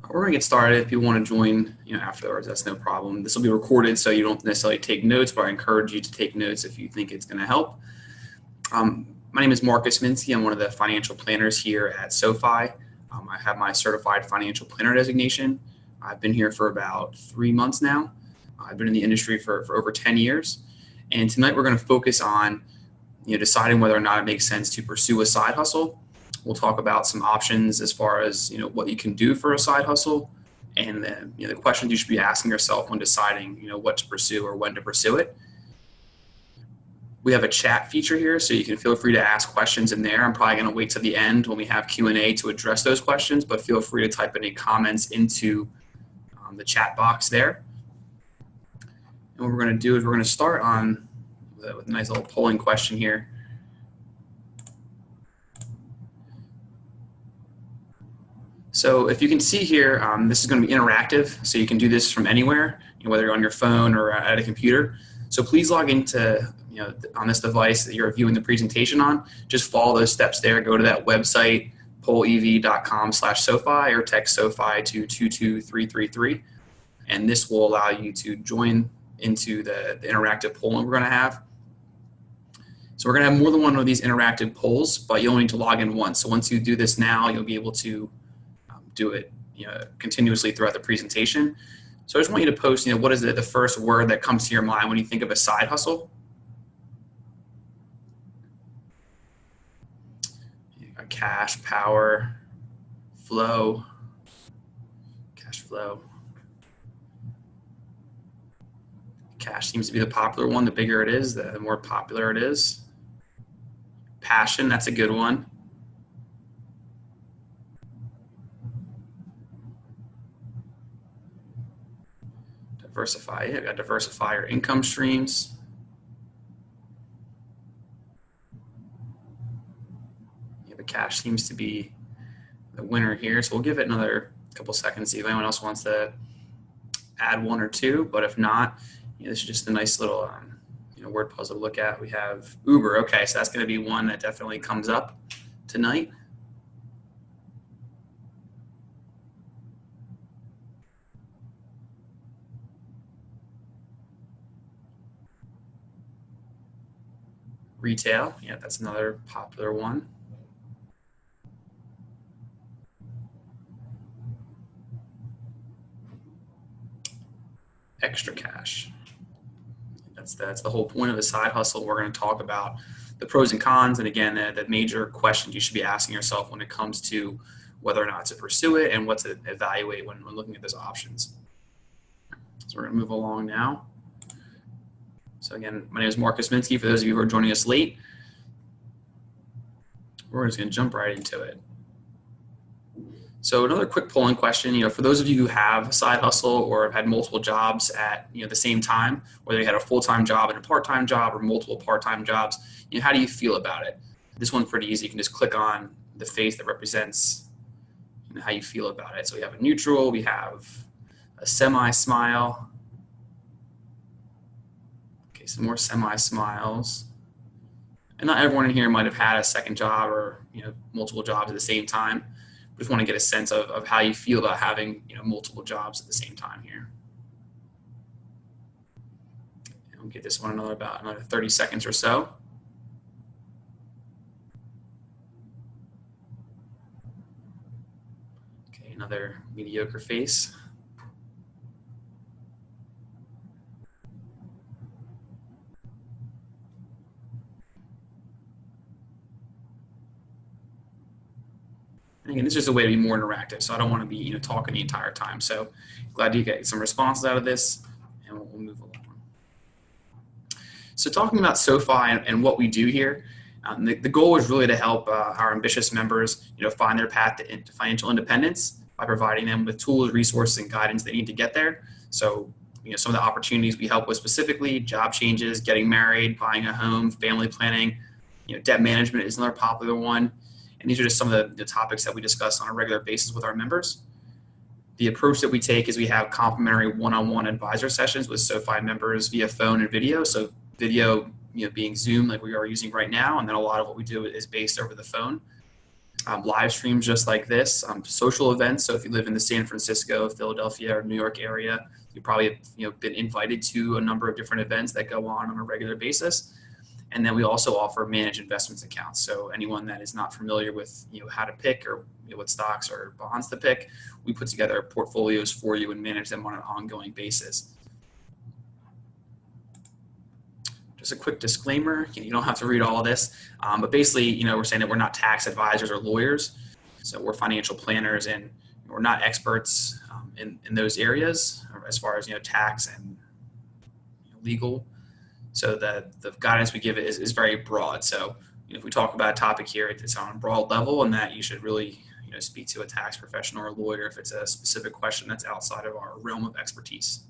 We're going to get started. If you want to join, afterwards, that's no problem. This will be recorded, so you don't necessarily take notes, but I encourage you to take notes if you think it's going to help. My name is Marcus Minsky. I'm one of the financial planners here at SoFi. I have my certified financial planner designation. I've been here for about 3 months now. I've been in the industry for over 10 years. And tonight we're going to focus on deciding whether or not it makes sense to pursue a side hustle. We'll talk about some options as far as what you can do for a side hustle, and then the questions you should be asking yourself when deciding what to pursue or when to pursue it. We have a chat feature here, so you can feel free to ask questions in there. I'm probably going to wait till the end when we have Q&A to address those questions, but feel free to type any comments into the chat box there. And what we're going to do is we're going to start on with a nice little polling question here. So if you can see here, this is going to be interactive, so you can do this from anywhere, whether you're on your phone or at a computer. So please log into, on this device that you're viewing the presentation on. Just follow those steps there. Go to that website, pollev.com/SoFi, or text SoFi to 22333, and this will allow you to join into the interactive polling we're going to have. So we're going to have more than one of these interactive polls, but you'll only need to log in once. So once you do this now, you'll be able to do it continuously throughout the presentation. So I just want you to post, what is the first word that comes to your mind when you think of a side hustle? Cash, power, flow, cash flow. Cash seems to be the popular one. The bigger it is, the more popular it is. Passion, that's a good one. Diversify, you got to diversify your income streams. The cash seems to be the winner here, so we'll give it another couple seconds, see if anyone else wants to add one or two, but if not, this is just a nice little word puzzle to look at. We have Uber. Okay, so that's going to be one that definitely comes up tonight. Retail, yeah, that's another popular one. Extra cash. That's the whole point of the side hustle. We're going to talk about the pros and cons, and again, the major questions you should be asking yourself when it comes to whether or not to pursue it and what to evaluate when looking at those options. So we're going to move along now. So again, my name is Marcus Minsky. For those of you who are joining us late, we're just going to jump right into it. So another quick polling question, for those of you who have a side hustle or have had multiple jobs at the same time, whether you had a full-time job and a part-time job or multiple part-time jobs, how do you feel about it? This one's pretty easy. You can just click on the face that represents how you feel about it. So we have a neutral, we have a semi-smile. Okay, some more semi-smiles. And not everyone in here might have had a second job or multiple jobs at the same time. Just want to get a sense of how you feel about having multiple jobs at the same time here. And we'll give this one another 30 seconds or so. Okay, another mediocre face. And again, it's just a way to be more interactive, so I don't want to be talking the entire time. So glad you get some responses out of this, and we'll move along. So talking about SoFi and what we do here, the goal is really to help our ambitious members find their path to financial independence by providing them with tools, resources, and guidance they need to get there. So some of the opportunities we help with specifically: job changes, getting married, buying a home, family planning, debt management is another popular one. And these are just some of the topics that we discuss on a regular basis with our members. The approach that we take is we have complimentary one-on-one advisor sessions with SoFi members via phone and video. So video, being Zoom like we are using right now, and then a lot of what we do is based over the phone. live streams just like this, social events. So if you live in the San Francisco, Philadelphia, or New York area, you probably have been invited to a number of different events that go on a regular basis. And then we also offer managed investments accounts. So anyone that is not familiar with how to pick or what stocks or bonds to pick, we put together portfolios for you and manage them on an ongoing basis. Just a quick disclaimer, you don't have to read all of this, but basically, we're saying that we're not tax advisors or lawyers. So we're financial planners, and we're not experts in those areas as far as tax and legal. So the guidance we give is very broad. So if we talk about a topic here, it's on a broad level, and that you should really speak to a tax professional or a lawyer if it's a specific question that's outside of our realm of expertise.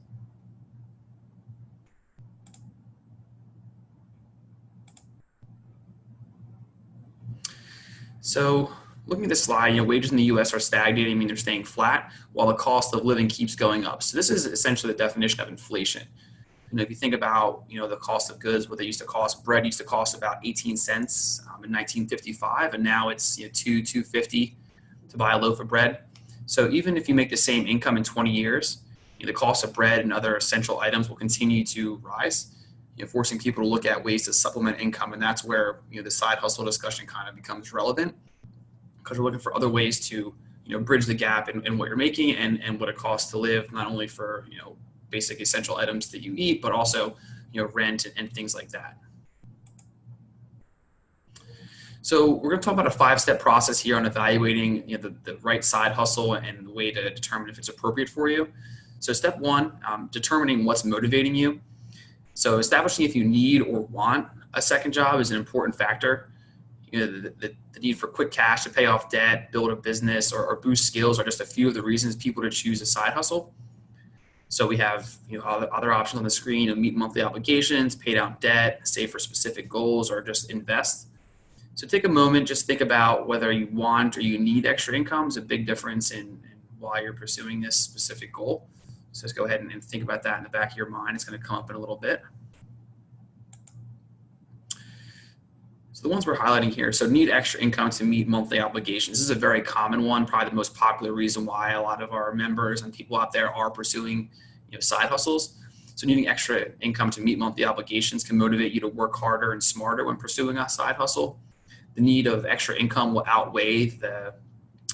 So looking at this slide, wages in the U.S. are stagnating, they're staying flat, while the cost of living keeps going up. So this is essentially the definition of inflation. If you think about, the cost of goods, what they used to cost, bread used to cost about 18 cents in 1955, and now it's $2.50 to buy a loaf of bread. So even if you make the same income in 20 years, the cost of bread and other essential items will continue to rise, forcing people to look at ways to supplement income. And that's where, the side hustle discussion kind of becomes relevant, because we're looking for other ways to, bridge the gap in what you're making and what it costs to live, not only for, basic essential items that you eat, but also, rent and things like that. So we're going to talk about a 5-step process here on evaluating the right side hustle and the way to determine if it's appropriate for you. So step 1, determining what's motivating you. So establishing if you need or want a second job is an important factor. The need for quick cash to pay off debt, build a business, or boost skills are just a few of the reasons people to choose a side hustle. So we have other options on the screen: meet monthly obligations, pay down debt, save for specific goals, or just invest. So take a moment, just think about whether you want or you need extra income. Is a big difference in why you're pursuing this specific goal. So just go ahead and think about that in the back of your mind. It's going to come up in a little bit. So the ones we're highlighting here, so need extra income to meet monthly obligations. This is a very common one, probably the most popular reason why a lot of our members and people out there are pursuing side hustles. So needing extra income to meet monthly obligations can motivate you to work harder and smarter when pursuing a side hustle. The need of extra income will outweigh the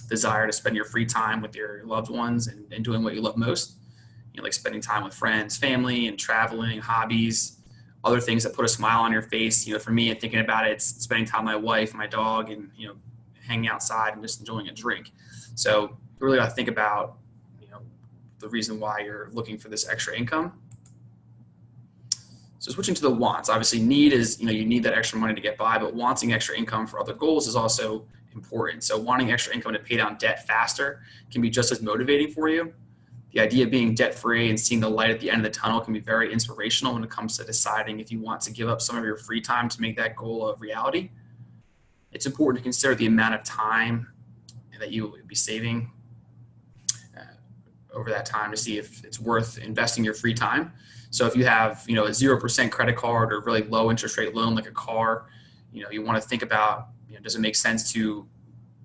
desire to spend your free time with your loved ones and doing what you love most. Like spending time with friends, family, and traveling, hobbies, other things that put a smile on your face. For me, and thinking about it, it's spending time with my wife, my dog, and hanging outside and just enjoying a drink. So you really got to think about the reason why you're looking for this extra income. So switching to the wants, obviously need is you need that extra money to get by, but wanting extra income for other goals is also important. So wanting extra income to pay down debt faster can be just as motivating for you. The idea of being debt-free and seeing the light at the end of the tunnel can be very inspirational when it comes to deciding if you want to give up some of your free time to make that goal a reality. It's important to consider the amount of time that you will be saving over that time to see if it's worth investing your free time. So if you have, a 0% credit card or really low interest rate loan like a car, you want to think about, does it make sense to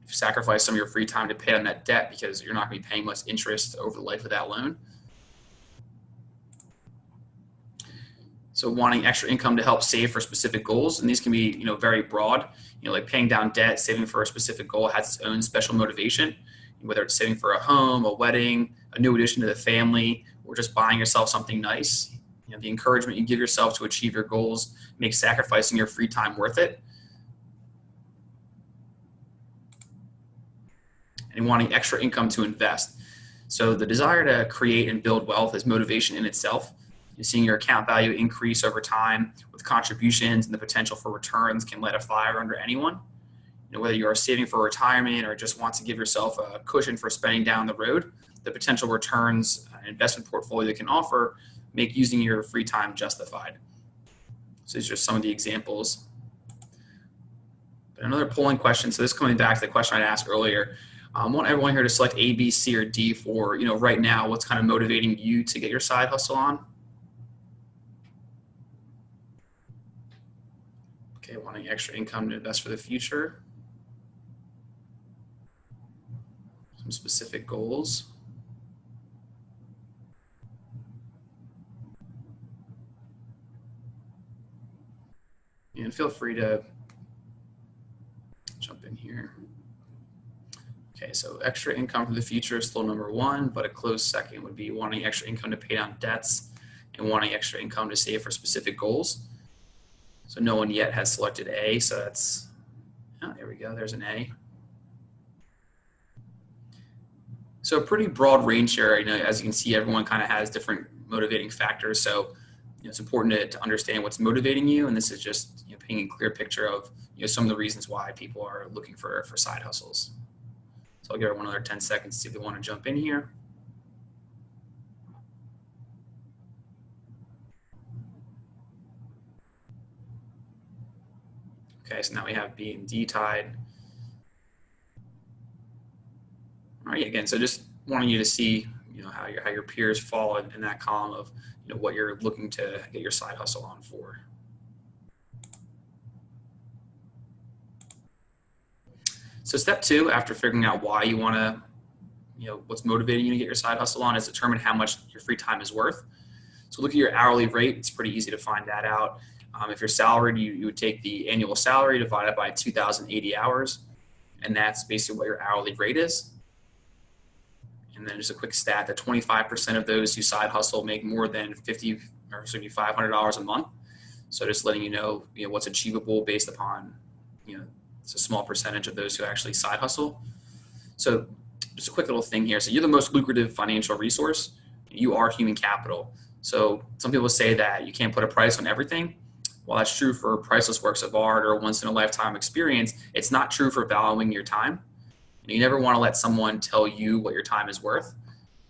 sacrifice some of your free time to pay on that debt because you're not going to be paying much interest over the life of that loan. So wanting extra income to help save for specific goals, and these can be, very broad, like paying down debt, saving for a specific goal has its own special motivation, whether it's saving for a home, a wedding, a new addition to the family, or just buying yourself something nice. The encouragement you give yourself to achieve your goals makes sacrificing your free time worth it. And wanting extra income to invest. So the desire to create and build wealth is motivation in itself. You're seeing your account value increase over time with contributions, and the potential for returns can light a fire under anyone. Whether you are saving for retirement or just want to give yourself a cushion for spending down the road, the potential returns an investment portfolio can offer make using your free time justified. So these are some of the examples. But another polling question. So this coming back to the question I asked earlier. I want everyone here to select A, B, C, or D for, right now, what's kind of motivating you to get your side hustle on. Okay, wanting extra income to invest for the future. some specific goals. And feel free to jump in here. Okay, so extra income for the future is still number one, but a close second would be wanting extra income to pay down debts and wanting extra income to save for specific goals. So no one yet has selected A, so that's, oh, there we go, there's an A. So a pretty broad range here. As you can see, everyone kind of has different motivating factors. So it's important to understand what's motivating you, and this is just painting a clear picture of some of the reasons why people are looking for side hustles. So I'll give everyone another 10 seconds to see if they want to jump in here. Okay, so now we have B and D tied. All right, again, so just wanting you to see how your peers fall in that column of what you're looking to get your side hustle on for. So step two, after figuring out why you want to, what's motivating you to get your side hustle on, is determine how much your free time is worth. So look at your hourly rate. It's pretty easy to find that out. If you're salaried, you would take the annual salary divided by 2,080 hours, and that's basically what your hourly rate is. And then just a quick stat that 25% of those who side hustle make more than $500 a month. So just letting you know, what's achievable based upon, it's a small percentage of those who actually side hustle. So just a quick little thing here. So you're the most lucrative financial resource. You are human capital. So some people say that you can't put a price on everything. While that's true for priceless works of art or once in a lifetime experience, it's not true for valuing your time. You never want to let someone tell you what your time is worth.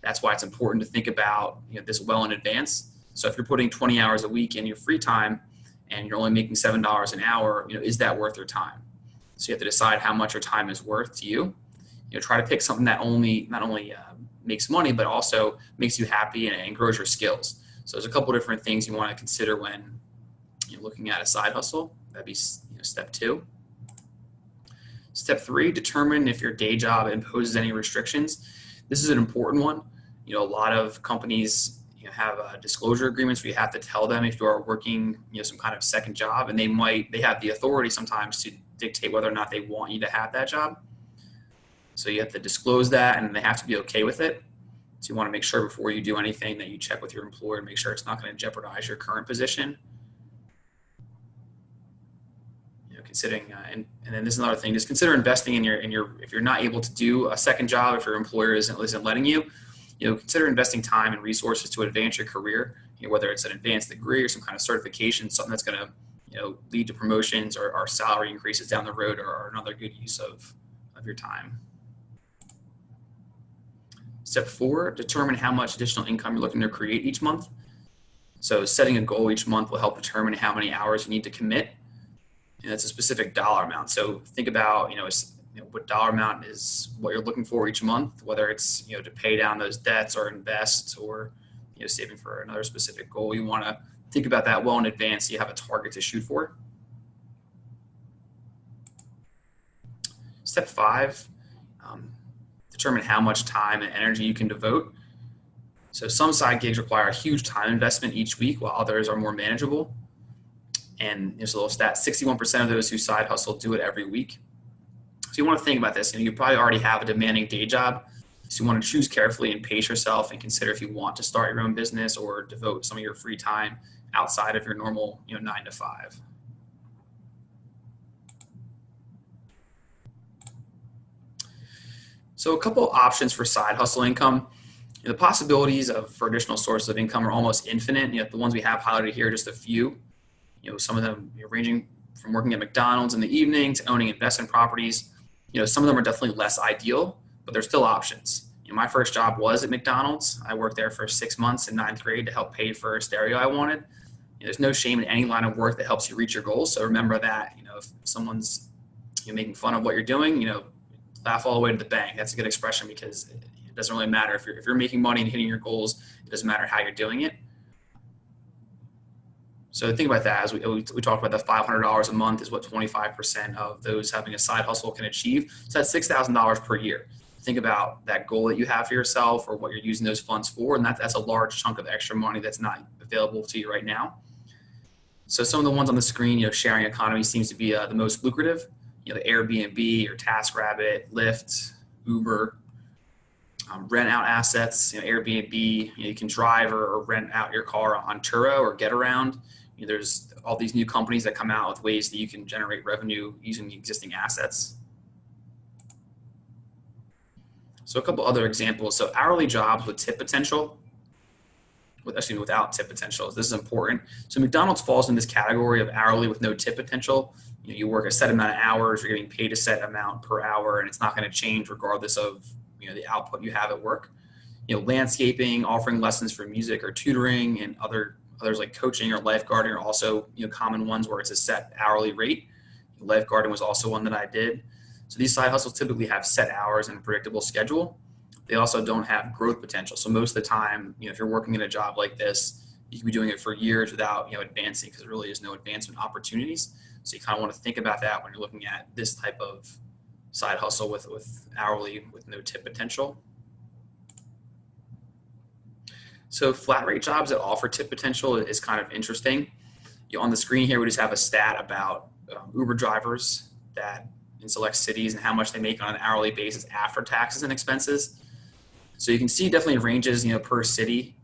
That's why it's important to think about this well in advance. So if you're putting 20 hours a week in your free time and you're only making $7 an hour, is that worth your time? So you have to decide how much your time is worth to you. Try to pick something that not only makes money, but also makes you happy and grows your skills. So there's a couple different things you want to consider when you're looking at a side hustle. That'd be step two. Step three, determine if your day job imposes any restrictions. This is an important one. A lot of companies have disclosure agreements where you have to tell them if you are working some kind of second job, and they have the authority sometimes to dictate whether or not they want you to have that job. So you have to disclose that, and they have to be okay with it. So you want to make sure before you do anything that you check with your employer and make sure it's not going to jeopardize your current position. Considering, and then this is another thing, just consider investing in your, if you're not able to do a second job, if your employer isn't letting you, consider investing time and resources to advance your career, whether it's an advanced degree or some kind of certification, something that's going to, lead to promotions or salary increases down the road, or another good use of your time. Step four, determine how much additional income you're looking to create each month. So setting a goal each month will help determine how many hours you need to commit. And it's a specific dollar amount. So think about, what dollar amount is what you're looking for each month, whether it's, to pay down those debts or invest or, saving for another specific goal. You want to think about that well in advance so you have a target to shoot for. Step five, determine how much time and energy you can devote. So some side gigs require a huge time investment each week, while others are more manageable. And there's a little stat, 61% of those who side hustle do it every week. So you want to think about this. You probably already have a demanding day job. So you want to choose carefully and pace yourself and consider if you want to start your own business or devote some of your free time outside of your normal 9 to 5. So a couple options for side hustle income. The possibilities for additional sources of income are almost infinite. The ones we have highlighted here, just a few. Some of them ranging from working at McDonald's in the evening to owning investment properties. Some of them are definitely less ideal, but they're still options. My first job was at McDonald's. I worked there for 6 months in 9th grade to help pay for a stereo I wanted. There's no shame in any line of work that helps you reach your goals. So remember that, if someone's making fun of what you're doing, laugh all the way to the bank. That's a good expression because it doesn't really matter if you're making money and hitting your goals. It doesn't matter how you're doing it. So think about that. As we talked about, the $500 a month is what 25% of those having a side hustle can achieve. So that's $6,000 per year. think about that goal that you have for yourself or what you're using those funds for. And that's a large chunk of extra money that's not available to you right now. So some of the ones on the screen, sharing economy seems to be the most lucrative. The Airbnb or TaskRabbit, Lyft, Uber, rent out assets. Airbnb, you can drive or rent out your car on Turo or Get Around. There's all these new companies that come out with ways that you can generate revenue using the existing assets. So a couple other examples. So hourly jobs with tip potential, without tip potential. This is important. So McDonald's falls in this category of hourly with no tip potential. You work a set amount of hours, you're getting paid a set amount per hour, and it's not going to change regardless of the output you have at work. Landscaping, offering lessons for music or tutoring, and others like coaching or lifeguarding are also common ones where it's a set hourly rate. Lifeguarding was also one that I did. So these side hustles typically have set hours and a predictable schedule. They also don't have growth potential. So most of the time, if you're working in a job like this, you can be doing it for years without advancing, because there really is no advancement opportunities. So you kind of want to think about that when you're looking at this type of side hustle with hourly with no tip potential. So flat rate jobs that offer tip potential is kind of interesting. On the screen here, we just have a stat about Uber drivers that in select cities and how much they make on an hourly basis after taxes and expenses. So you can see definitely ranges, per city.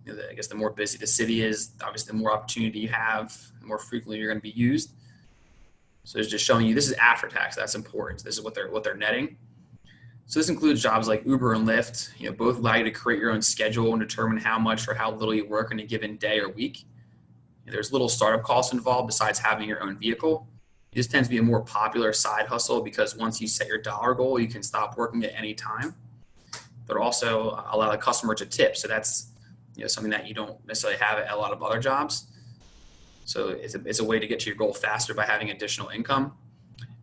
I guess the more busy the city is, obviously the more opportunity you have, the more frequently you're going to be used. So it's just showing you this is after tax. That's important. This is what they're netting. So this includes jobs like Uber and Lyft. Both allow you to create your own schedule and determine how much or how little you work in a given day or week. There's little startup costs involved besides having your own vehicle. This tends to be a more popular side hustle because once you set your dollar goal, you can stop working at any time. But also allow the customer to tip. So that's something that you don't necessarily have at a lot of other jobs. So it's a way to get to your goal faster by having additional income.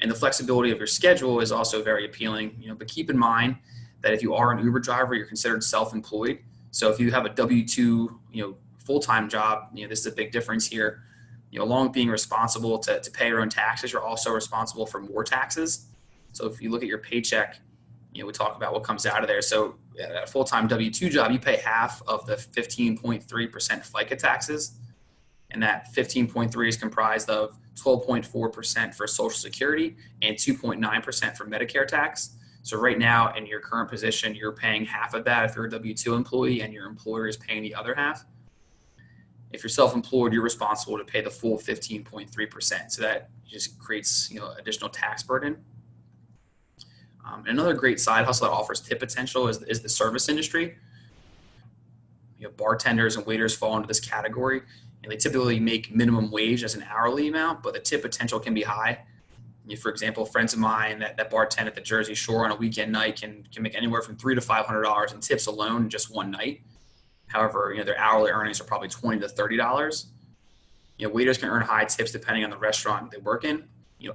And the flexibility of your schedule is also very appealing. But keep in mind that if you are an Uber driver, you're considered self-employed. So if you have a W-2, full-time job, this is a big difference here. Along with being responsible to pay your own taxes, you're also responsible for more taxes. So if you look at your paycheck, we talk about what comes out of there. So at a full-time W-2 job, you pay half of the 15.3% FICA taxes. And that 15.3 is comprised of 12.4% for Social Security and 2.9% for Medicare tax. So right now in your current position, you're paying half of that if you're a W-2 employee and your employer is paying the other half. If you're self-employed, you're responsible to pay the full 15.3%. So that just creates additional tax burden. Another great side hustle that offers tip potential is the service industry. Bartenders and waiters fall into this category, and they typically make minimum wage as an hourly amount, but the tip potential can be high. For example, friends of mine that bartend at the Jersey Shore on a weekend night can make anywhere from $300 to $500 in tips alone in just one night. However, their hourly earnings are probably $20 to $30. Waiters can earn high tips depending on the restaurant they work in.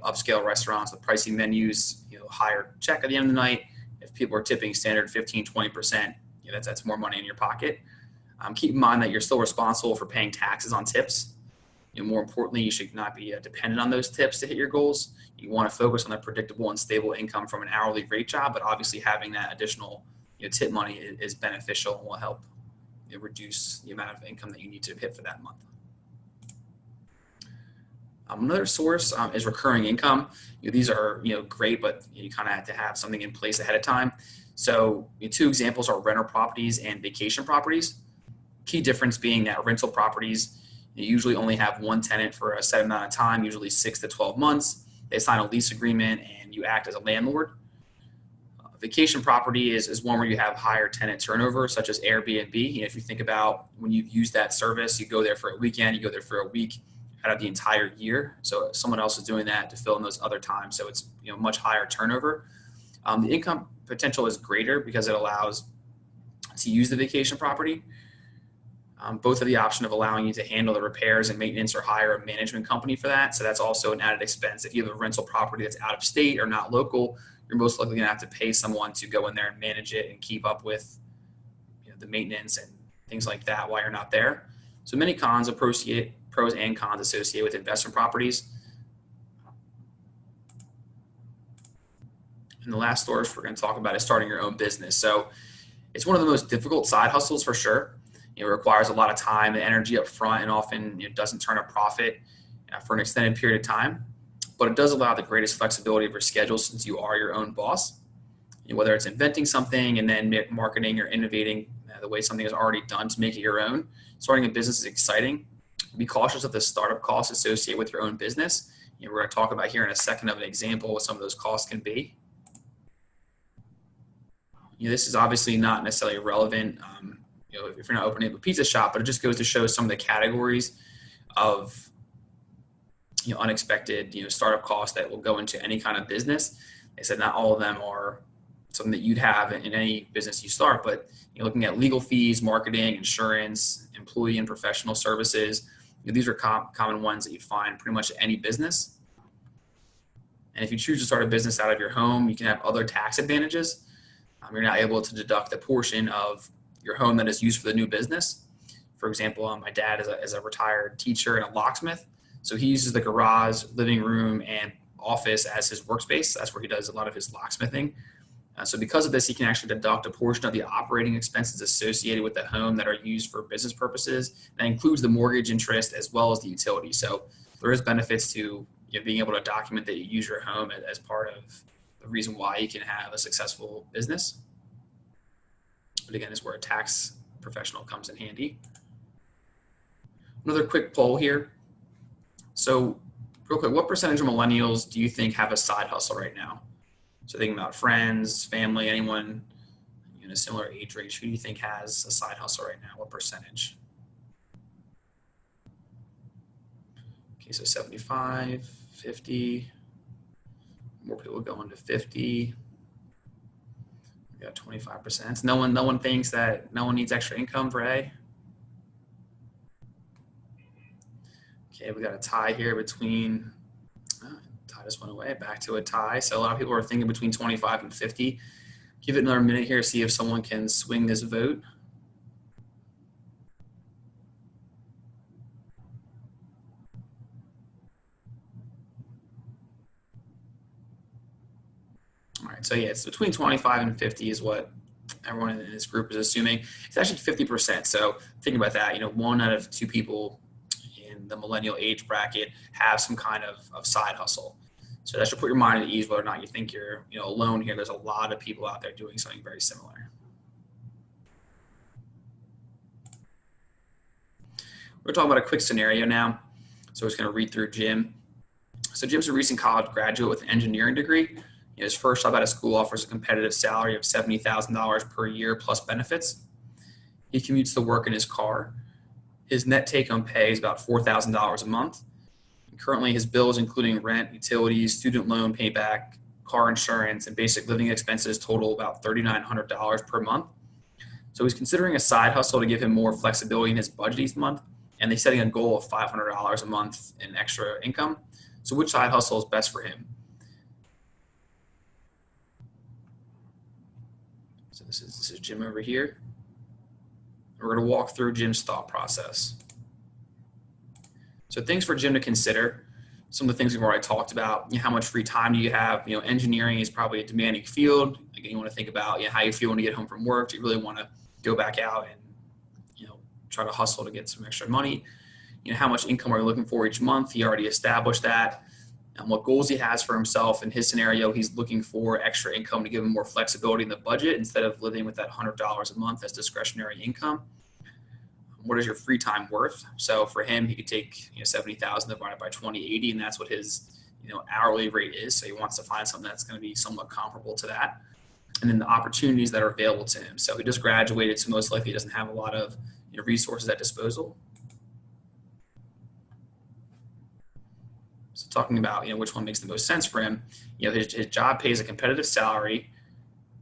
Upscale restaurants with pricey menus, higher check at the end of the night. If people are tipping standard 15, 20%, that's more money in your pocket. Keep in mind that you're still responsible for paying taxes on tips. More importantly, you should not be dependent on those tips to hit your goals. You want to focus on the predictable and stable income from an hourly rate job, but obviously having that additional tip money is beneficial and will help reduce the amount of income that you need to hit for that month. Another source is recurring income. These are great, but you kind of have to have something in place ahead of time. So two examples are rental properties and vacation properties. Key difference being that rental properties usually only have one tenant for a set amount of time, usually 6 to 12 months. They sign a lease agreement and you act as a landlord. Vacation property is one where you have higher tenant turnover, such as Airbnb. If you think about when you use that service, you go there for a weekend, you go there for a week out of the entire year. So someone else is doing that to fill in those other times. So it's much higher turnover. The income potential is greater because it allows to use the vacation property. Both have the option of allowing you to handle the repairs and maintenance or hire a management company for that. So that's also an added expense. If you have a rental property that's out of state or not local, you're most likely going to have to pay someone to go in there and manage it and keep up with the maintenance and things like that while you're not there. So many pros and cons associated with investment properties. And the last source we're going to talk about is starting your own business. So it's one of the most difficult side hustles for sure. It requires a lot of time and energy up front, and often it doesn't turn a profit for an extended period of time. But it does allow the greatest flexibility of your schedule since you are your own boss. Whether it's inventing something and then marketing or innovating the way something is already done to make it your own, starting a business is exciting. Be cautious of the startup costs associated with your own business. We're going to talk about here in a second of an example what some of those costs can be. This is obviously not necessarily relevant, if you're not opening up a pizza shop, but it just goes to show some of the categories of unexpected startup costs that will go into any kind of business. They said not all of them are something that you'd have in any business you start, but looking at legal fees, marketing, insurance, employee and professional services, these are common ones that you'd find pretty much any business. And if you choose to start a business out of your home, you can have other tax advantages. You're not able to deduct a portion of your home that is used for the new business. For example, my dad is a retired teacher and a locksmith. So he uses the garage, living room, and office as his workspace. That's where he does a lot of his locksmithing. So because of this, he can actually deduct a portion of the operating expenses associated with the home that are used for business purposes. That includes the mortgage interest as well as the utility. So there is benefits to being able to document that you use your home as part of the reason why you can have a successful business. But again, is where a tax professional comes in handy. Another quick poll here. So real quick, what percentage of millennials do you think have a side hustle right now? So thinking about friends, family, anyone in a similar age range, who do you think has a side hustle right now? What percentage? Okay, so 75, 50, more people going to 50. We got 25%. No one thinks that no one needs extra income for A. Okay, we got a tie here between, tie just went away, back to a tie. So a lot of people are thinking between 25 and 50. Give it another minute here, see if someone can swing this vote. All right, so yeah, it's between 25 and 50 is what everyone in this group is assuming. It's actually 50%. So think about that, 1 out of 2 people in the millennial age bracket have some kind of side hustle. So that should put your mind at ease whether or not you think you're alone here. There's a lot of people out there doing something very similar. We're talking about a quick scenario now. So we're just going to read through Jim. So Jim's a recent college graduate with an engineering degree. His first job out of school offers a competitive salary of $70,000 per year plus benefits. He commutes to work in his car. His net take-home pay is about $4,000 a month. And currently, his bills, including rent, utilities, student loan payback, car insurance, and basic living expenses, total about $3,900 per month. So he's considering a side hustle to give him more flexibility in his budget each month, and they're setting a goal of $500 a month in extra income. So which side hustle is best for him? So this is Jim over here. We're going to walk through Jim's thought process. So things for Jim to consider. Some of the things we've already talked about. How much free time do you have? Engineering is probably a demanding field. Again, you want to think about how you feel when you get home from work. Do you really want to go back out and try to hustle to get some extra money? How much income are you looking for each month? He already established that. And what goals he has for himself. In his scenario, he's looking for extra income to give him more flexibility in the budget instead of living with that $100 a month as discretionary income. What is your free time worth? So for him, he could take 70,000 divided by 2080, and that's what his hourly rate is. So he wants to find something that's going to be somewhat comparable to that. And then the opportunities that are available to him. So he just graduated, so most likely he doesn't have a lot of resources at disposal. So talking about which one makes the most sense for him, his job pays a competitive salary,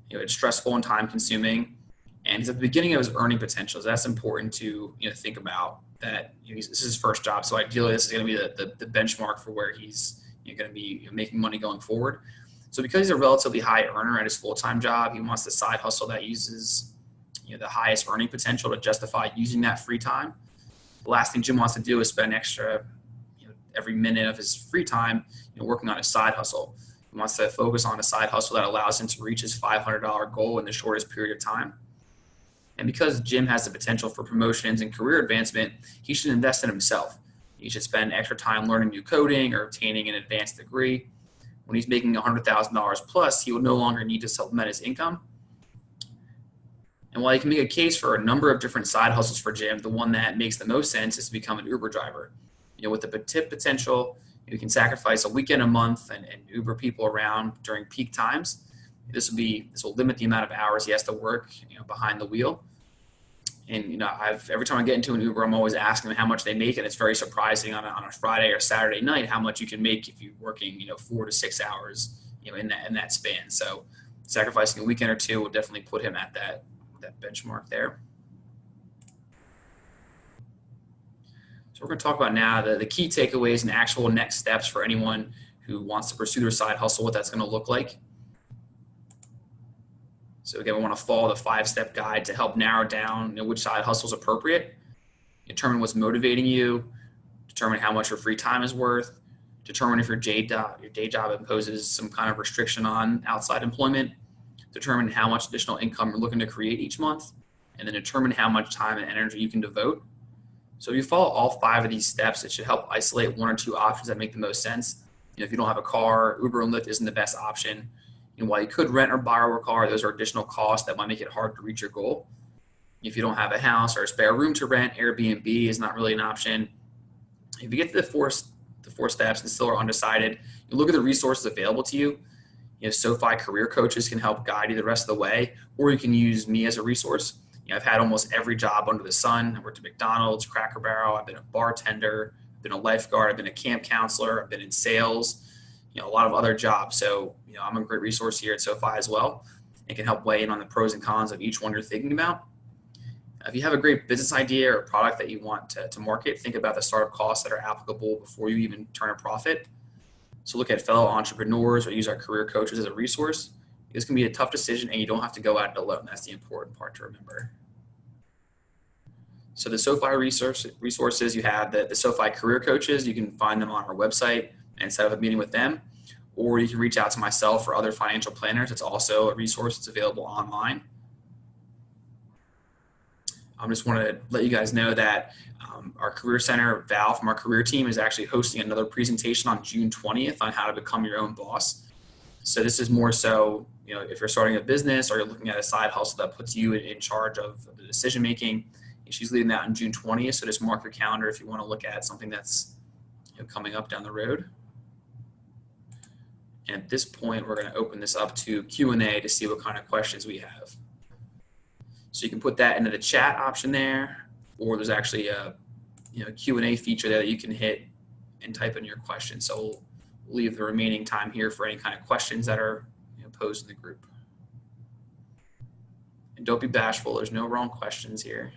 it's stressful and time consuming, and he's at the beginning of his earning potential. So that's important to think about. That this is his first job, so ideally this is going to be the benchmark for where he's going to be making money going forward. So because he's a relatively high earner at his full-time job, he wants the side hustle that uses the highest earning potential to justify using that free time. The last thing Jim wants to do is spend extra every minute of his free time working on his side hustle. He wants to focus on a side hustle that allows him to reach his $500 goal in the shortest period of time. And because Jim has the potential for promotions and career advancement, he should invest in himself. He should spend extra time learning new coding or obtaining an advanced degree. When he's making $100,000 plus, he will no longer need to supplement his income. And while you can make a case for a number of different side hustles for Jim, the one that makes the most sense is to become an Uber driver. With the tip potential, you can sacrifice a weekend a month and Uber people around during peak times. This will limit the amount of hours he has to work, behind the wheel. And every time I get into an Uber, I'm always asking them how much they make, and it's very surprising on a Friday or Saturday night how much you can make if you're working 4 to 6 hours in that span. So sacrificing a weekend or two will definitely put him at that benchmark there. So we're going to talk about now the key takeaways and actual next steps for anyone who wants to pursue their side hustle, what that's going to look like. So again, we want to follow the 5-step guide to help narrow down which side hustle is appropriate, determine what's motivating you, determine how much your free time is worth, determine if your day job imposes some kind of restriction on outside employment, determine how much additional income you're looking to create each month, and then determine how much time and energy you can devote. So if you follow all 5 of these steps, it should help isolate 1 or 2 options that make the most sense. If you don't have a car, Uber and Lyft isn't the best option. While you could rent or borrow a car, those are additional costs that might make it hard to reach your goal. If you don't have a house or a spare room to rent, Airbnb is not really an option. If you get to the four steps and still are undecided, you look at the resources available to you. SoFi career coaches can help guide you the rest of the way, or you can use me as a resource. I've had almost every job under the sun. I worked at McDonald's, Cracker Barrel. I've been a bartender, I've been a lifeguard, I've been a camp counselor, I've been in sales, a lot of other jobs. So, I'm a great resource here at SoFi as well, and can help weigh in on the pros and cons of each one you're thinking about. If you have a great business idea or product that you want to market, think about the startup costs that are applicable before you even turn a profit. So look at fellow entrepreneurs or use our career coaches as a resource. This can be a tough decision, and you don't have to go at it alone. That's the important part to remember. So the SoFi resources, you have the SoFi career coaches. You can find them on our website and set up a meeting with them. Or you can reach out to myself or other financial planners. It's also a resource that's available online. I just want to let you guys know that our Career Center, Val from our career team, is actually hosting another presentation on June 20th on how to become your own boss. So this is more so, if you're starting a business or you're looking at a side hustle that puts you in charge of the decision making. She's leading that on June 20th. So just mark your calendar if you want to look at something that's coming up down the road. And at this point, we're going to open this up to Q&A to see what kind of questions we have. So you can put that into the chat option there, or there's actually a Q&A feature there that you can hit and type in your questions. So we'll leave the remaining time here for any kind of questions that are posed in the group. And don't be bashful. There's no wrong questions here.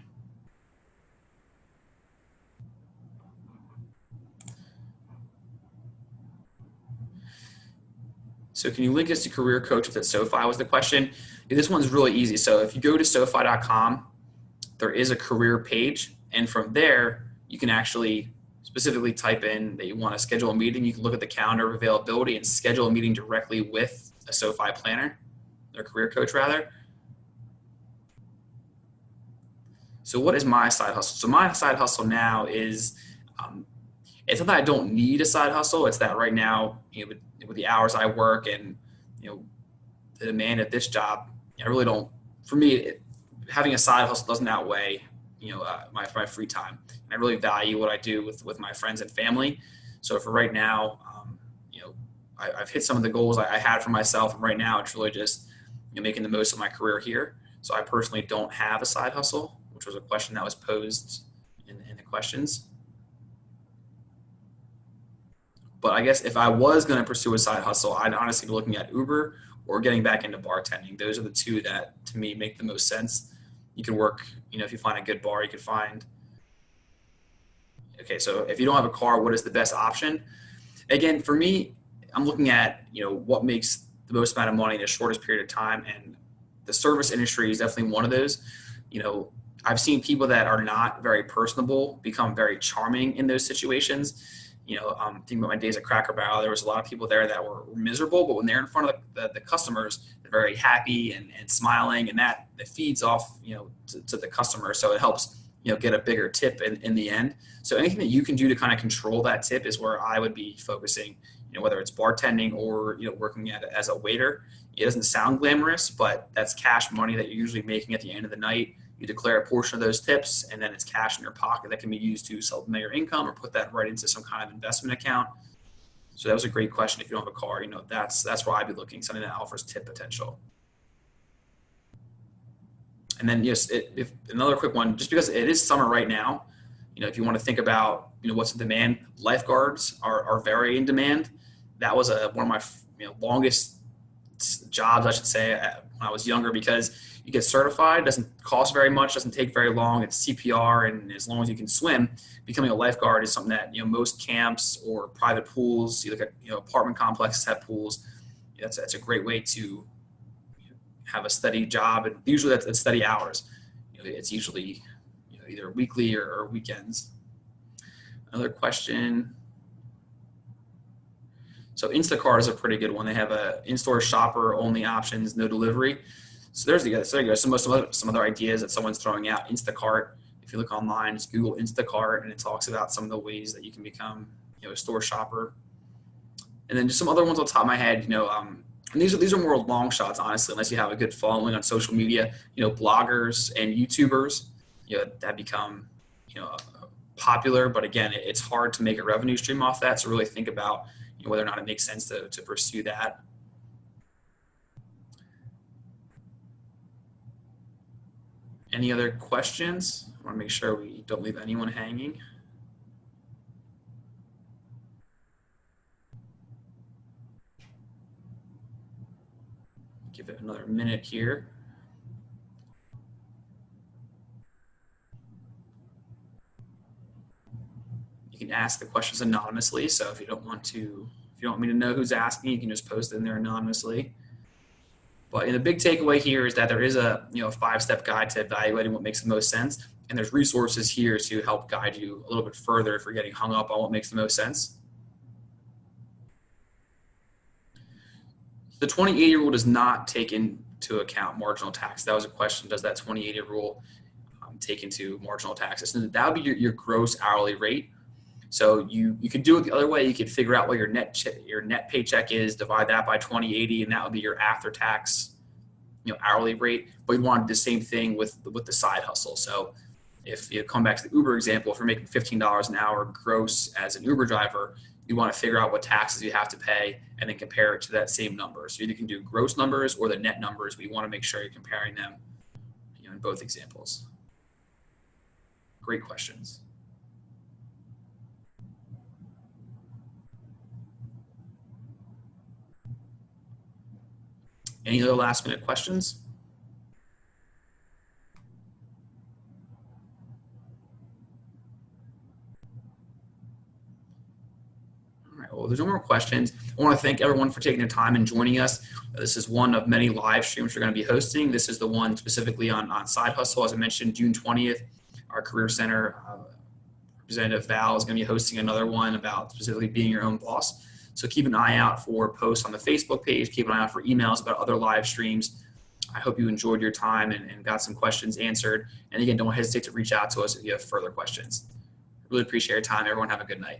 So can you link us to career coaches at SoFi was the question. This one's really easy. So if you go to SoFi.com, there is a career page. And from there, you can actually specifically type in that you want to schedule a meeting. You can look at the calendar of availability and schedule a meeting directly with a SoFi planner, or career coach rather. So what is my side hustle? So my side hustle now is, it's not that I don't need a side hustle. It's that right now, with the hours I work and, the demand of this job, I really don't, for me, having a side hustle doesn't outweigh, my free time. And I really value what I do with my friends and family. So for right now, I've hit some of the goals I had for myself. And right now it's really just, making the most of my career here. So I personally don't have a side hustle, which was a question that was posed in the questions. But I guess if I was going to pursue a side hustle, I'd honestly be looking at Uber or getting back into bartending. Those are the two that, to me, make the most sense. You can work, if you find a good bar, you could find. Okay, so if you don't have a car, what is the best option? Again, for me, I'm looking at, what makes the most amount of money in the shortest period of time. And the service industry is definitely one of those. I've seen people that are not very personable become very charming in those situations. Thinking about my days at Cracker Barrel, there was a lot of people there that were miserable, but when they're in front of the customers, they're very happy and smiling, and that feeds off, to the customer. So it helps, get a bigger tip in the end. So anything that you can do to kind of control that tip is where I would be focusing, whether it's bartending or, working as a waiter. It doesn't sound glamorous, but that's cash money that you're usually making at the end of the night. You declare a portion of those tips, and then it's cash in your pocket that can be used to supplement your income or put that right into some kind of investment account. So that was a great question. If you don't have a car, that's where I'd be looking, something that offers tip potential. And then if another quick one, just because it is summer right now, if you want to think about, what's in demand, lifeguards are very in demand. That was one of my longest jobs, I should say, when I was younger, because you get certified, doesn't cost very much, doesn't take very long. It's CPR, and as long as you can swim, becoming a lifeguard is something that most camps or private pools, you look at apartment complexes have pools. That's a great way to have a steady job, and usually that's steady hours. It's usually either weekly or weekends. Another question. So Instacart is a pretty good one. They have a in-store shopper only options, no delivery. So there you go. Some other ideas that someone's throwing out. Instacart. If you look online, just Google Instacart, and it talks about some of the ways that you can become, a store shopper. And then just some other ones on top of my head. And these are more long shots, honestly, unless you have a good following on social media. Bloggers and YouTubers, that become, popular. But again, it's hard to make a revenue stream off that. So really think about whether or not it makes sense to pursue that. Any other questions? I want to make sure we don't leave anyone hanging. Give it another minute here. You can ask the questions anonymously. So if you don't want me to know who's asking, you can just post it in there anonymously. But the big takeaway here is that there is a 5-step guide to evaluating what makes the most sense, and there's resources here to help guide you a little bit further if you're getting hung up on what makes the most sense. The 20/80 rule does not take into account marginal tax. That was a question. Does that 20/80 rule take into marginal taxes? And that would be your gross hourly rate. So you could do it the other way. You could figure out what your net paycheck is, divide that by 20/80, and that would be your after-tax, hourly rate. But you want the same thing with the side hustle. So if you come back to the Uber example, if you're making $15 an hour gross as an Uber driver, you want to figure out what taxes you have to pay and then compare it to that same number. So you either can do gross numbers or the net numbers, but you want to make sure you're comparing them, in both examples. Great questions. Any other last minute questions? All right, well, there's no more questions. I want to thank everyone for taking the time and joining us. This is one of many live streams we're going to be hosting. This is the one specifically on Side Hustle. As I mentioned, June 20th, our Career Center Representative Val is going to be hosting another one about specifically being your own boss. So keep an eye out for posts on the Facebook page. Keep an eye out for emails about other live streams. I hope you enjoyed your time and got some questions answered. And again, don't hesitate to reach out to us if you have further questions. Really appreciate your time. Everyone have a good night.